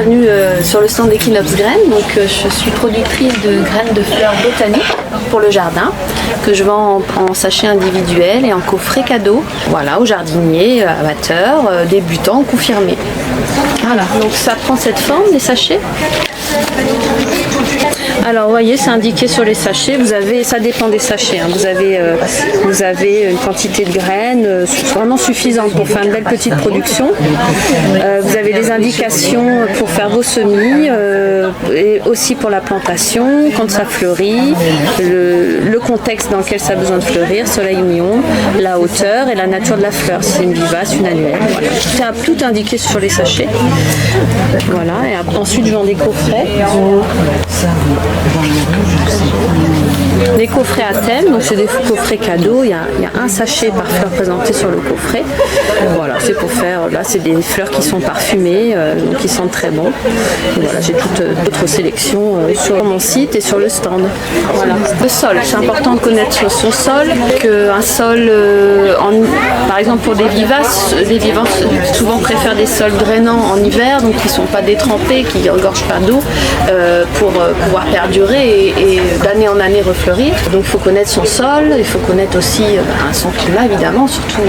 bienvenue sur le stand d'Equinox Graines. Donc, je suis productrice de graines de fleurs botaniques pour le jardin que je vends en sachets individuels et en coffret cadeau. Voilà, aux jardiniers, amateurs, débutants, confirmés. Voilà, donc ça prend cette forme, les sachets. Alors vous voyez, c'est indiqué sur les sachets. Vous avez, ça dépend des sachets. Hein. Vous avez une quantité de graines vraiment suffisante pour faire une belle petite production. Vous avez des indications pour faire vos semis et aussi pour la plantation, quand ça fleurit, le contexte dans lequel ça a besoin de fleurir, soleil ou mi-ombre, la hauteur et la nature de la fleur, si c'est une vivace, une annuelle. Voilà. C'est tout indiqué sur les sachets. Voilà, et ensuite je vends des coffrets. Des coffrets à thème, donc c'est des coffrets cadeaux. Il y a un sachet par fleur présenté sur le coffret. Voilà, c'est pour faire. Là, c'est des fleurs qui sont parfumées, donc qui sentent très bon. Et voilà, j'ai toute d'autres sélections sur mon site et sur le stand. Voilà. Le sol, c'est important de connaître son sol. Un sol, par exemple pour des vivaces, les vivaces souvent préfèrent des sols drainants en hiver, donc qui ne sont pas détrempés, qui ne regorgent pas d'eau pour pouvoir perdurer et d'année en année refleurir. Donc il faut connaître son sol, il faut connaître aussi son climat évidemment, surtout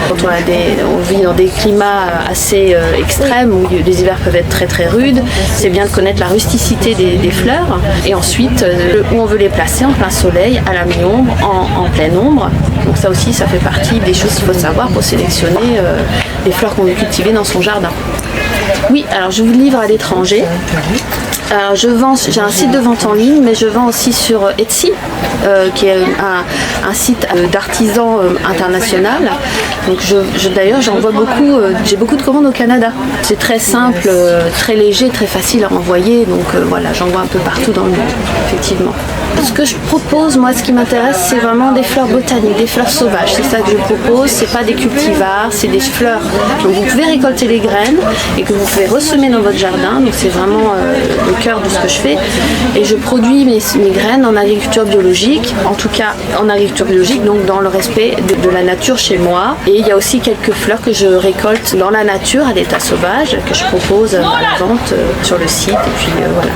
quand on vit dans des climats assez extrêmes où les hivers peuvent être très très rudes. C'est bien de connaître la rusticité des fleurs et ensuite où on veut les placer, en plein soleil, à la mi-ombre, en pleine ombre. Donc ça aussi, ça fait partie des choses qu'il faut savoir pour sélectionner les fleurs qu'on veut cultiver dans son jardin. Oui, alors je vous livre à l'étranger. Alors j'ai un site de vente en ligne, mais je vends aussi sur Etsy, qui est un site d'artisans international. Donc d'ailleurs j'envoie beaucoup, j'ai beaucoup de commandes au Canada. C'est très simple, très léger, très facile à envoyer, donc voilà, j'envoie un peu partout dans le monde, effectivement. Ce que je propose, moi, ce qui m'intéresse, c'est vraiment des fleurs botaniques, des fleurs sauvages. C'est ça que je propose. C'est pas des cultivars, c'est des fleurs. Donc vous pouvez récolter les graines et que vous pouvez ressemer dans votre jardin. Donc c'est vraiment le cœur de ce que je fais. Et je produis mes graines en agriculture biologique, en tout cas en agriculture biologique, donc dans le respect de la nature chez moi. Et il y a aussi quelques fleurs que je récolte dans la nature à l'état sauvage que je propose à la vente sur le site. Et puis voilà.